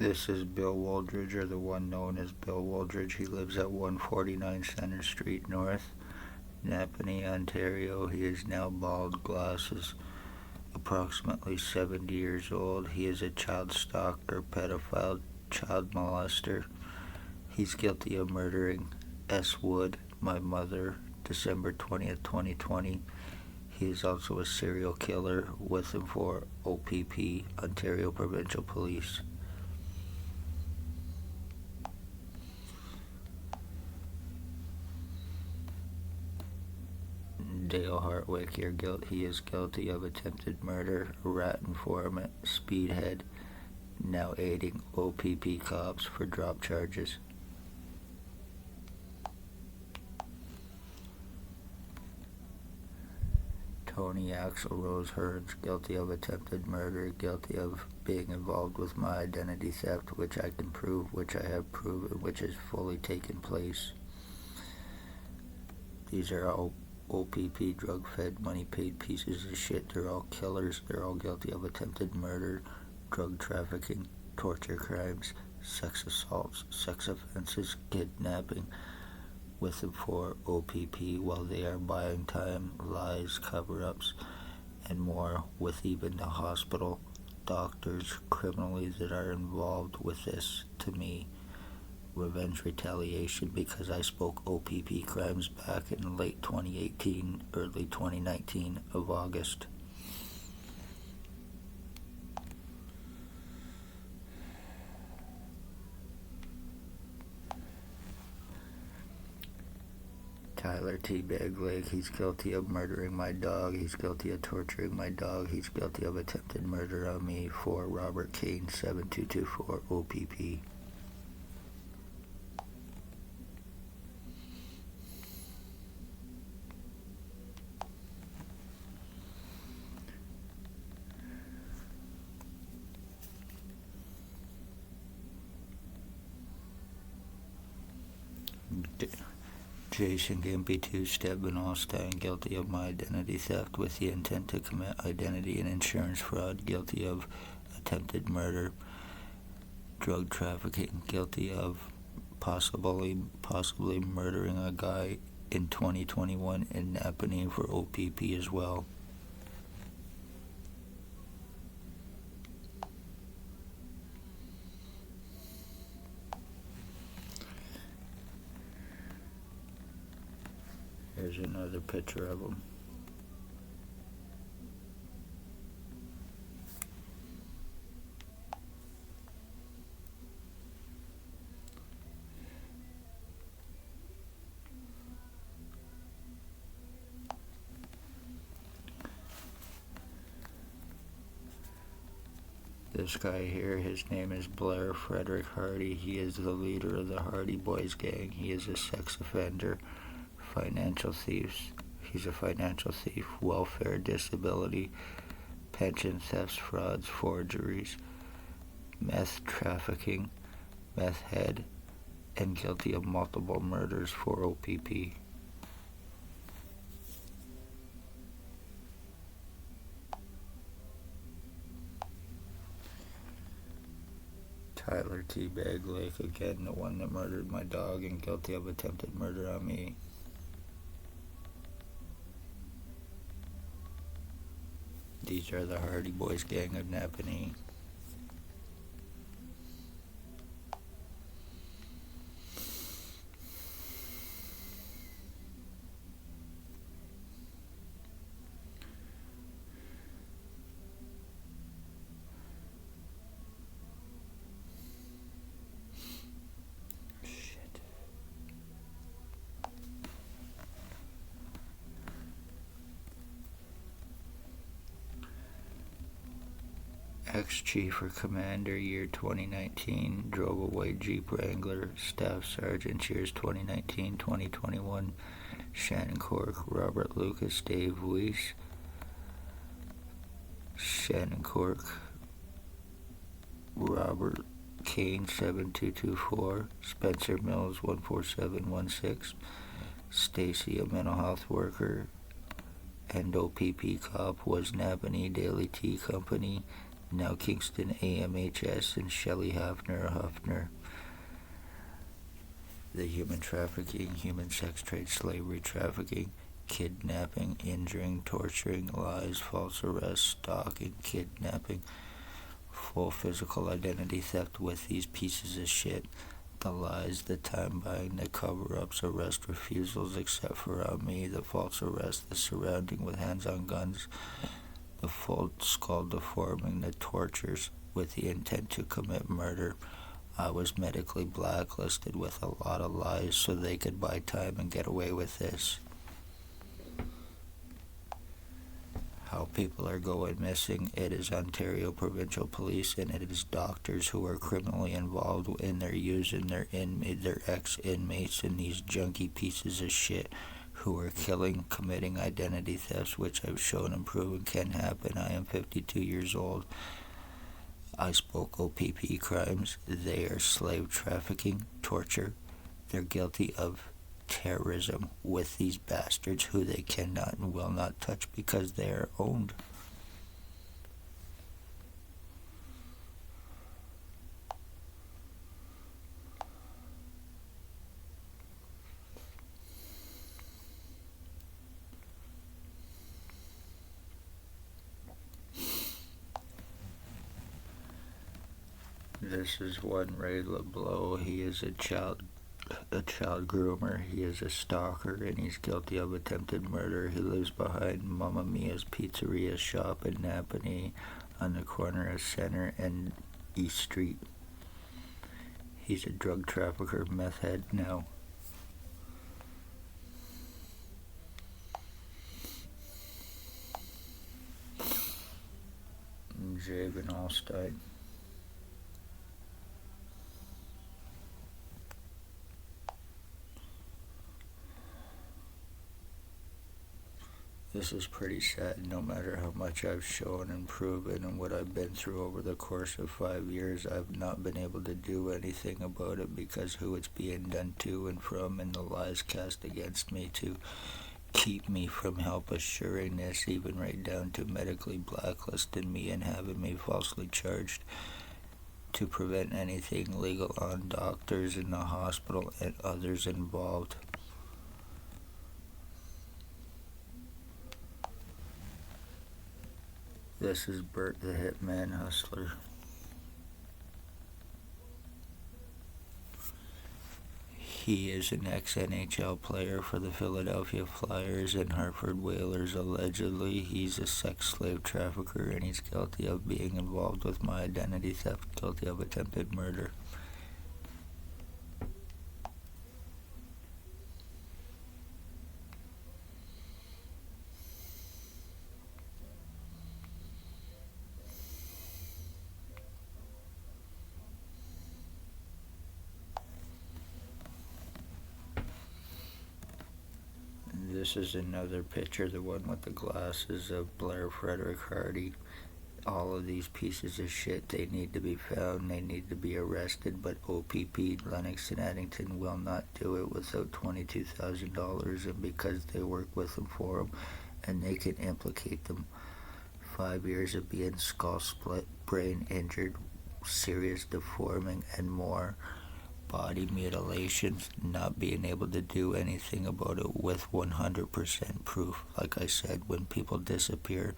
This is Bill Wooldridge, or the one known as Bill Wooldridge. He lives at 149 Center Street North, Napanee, Ontario. He is now bald, glasses, approximately 70 years old. He is a child stalker, pedophile, child molester. He's guilty of murdering S. Wood, my mother, December 20th, 2020. He is also a serial killer with him for OPP, Ontario Provincial Police. Dale Hartwick, he is guilty of attempted murder, rat informant, speedhead, now aiding OPP cops for drop charges. Tony Axel Rose Hearns, guilty of attempted murder, guilty of being involved with my identity theft, which I can prove, which I have proven, which has fully taken place. These are all OPP, drug-fed, money-paid pieces of shit. They're all killers. They're all guilty of attempted murder, drug trafficking, torture crimes, sex assaults, sex offenses, kidnapping, with them for OPP while they are buying time, lies, cover-ups, and more, with even the hospital, doctors, criminally that are involved with this, to me. Revenge retaliation, because I spoke OPP crimes back in late 2018, early 2019 of August. Tyler T. Baglake, he's guilty of murdering my dog, he's guilty of torturing my dog, he's guilty of attempted murder on me for Robert Kane 7224 OPP. Jason Gimpy 2 Stebbin Allstein, guilty of my identity theft with the intent to commit identity and insurance fraud, guilty of attempted murder, drug trafficking, guilty of possibly murdering a guy in 2021 in Napanee for OPP as well. Here's another picture of him. This guy here, his name is Blair Frederick Hardy. He is the leader of the Hardy Boys gang. He is a sex offender, financial thieves. He's a financial thief, welfare, disability, pension thefts, frauds, forgeries, meth trafficking, meth head, and guilty of multiple murders for OPP. Tyler T. Baglake, again, the one that murdered my dog and guilty of attempted murder on me. These are the Hardy Boys gang of Napanee. Ex-Chief or Commander, year 2019, drove away Jeep Wrangler, Staff Sergeant, years 2019-2021, Shannon Cork, Robert Lucas, Dave Weiss, Shannon Cork, Robert Kane 7224, Spencer Mills 14716, Stacy, a mental health worker, and OPP cop, was Napanee Daily Tea Company, now Kingston AMHS, and Shelley Huffner. The human trafficking, human sex trade, slavery trafficking, kidnapping, injuring, torturing, lies, false arrest, stalking, kidnapping, full physical identity theft with these pieces of shit. The lies, the time buying, the cover-ups, arrest refusals except for on me, the false arrest, the surrounding with hands on guns, the full skull deforming, the tortures with the intent to commit murder. I was medically blacklisted with a lot of lies so they could buy time and get away with this. How people are going missing. It is Ontario Provincial Police, and it is doctors who are criminally involved in their using their ex-inmates and these junky pieces of shit who are killing, committing identity thefts, which I've shown and proven can happen. I am 52 years old. I spoke OPP crimes. They are slave trafficking, torture. They're guilty of terrorism with these bastards who they cannot and will not touch because they are owned. This is one Ray LeBlanc. He is a child groomer. He is a stalker, and he's guilty of attempted murder. He lives behind Mamma Mia's Pizzeria shop in Napanee on the corner of Center and East Street. He's a drug trafficker, meth head now. Javen Allstein. This is pretty sad. No matter how much I've shown and proven and what I've been through over the course of 5 years, I've not been able to do anything about it because who it's being done to and from, and the lies cast against me to keep me from help assuring this, even right down to medically blacklisting me and having me falsely charged to prevent anything legal on doctors in the hospital and others involved. This is Bert the Hitman Hustler. He is an ex-NHL player for the Philadelphia Flyers and Hartford Whalers. Allegedly, he's a sex slave trafficker, and he's guilty of being involved with my identity theft, guilty of attempted murder. This is another picture, the one with the glasses of Blair Frederick Hardy. All of these pieces of shit, they need to be found, they need to be arrested, but OPP, Lennox and Addington, will not do it without $22,000, and because they work with them for them, and they can implicate them. 5 years of being skull split, brain injured, serious deforming, and more. Body mutilations, not being able to do anything about it with 100% proof. Like I said, when people disappear,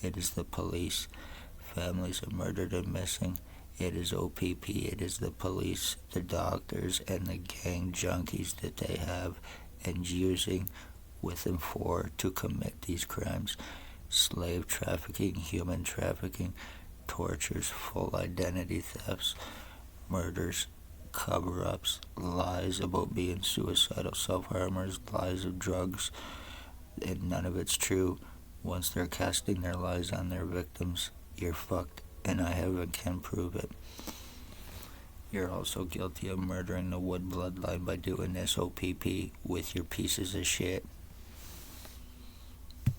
it is the police. Families are murdered and missing. It is OPP, it is the police, the doctors, and the gang junkies that they have and using with them for to commit these crimes. Slave trafficking, human trafficking, tortures, full identity thefts, murders, cover-ups, lies about being suicidal self-harmers, lies of drugs, and none of it's true. Once they're casting their lies on their victims, you're fucked, and I can prove it. You're also guilty of murdering the Wood bloodline by doing this, OPP, with your pieces of shit.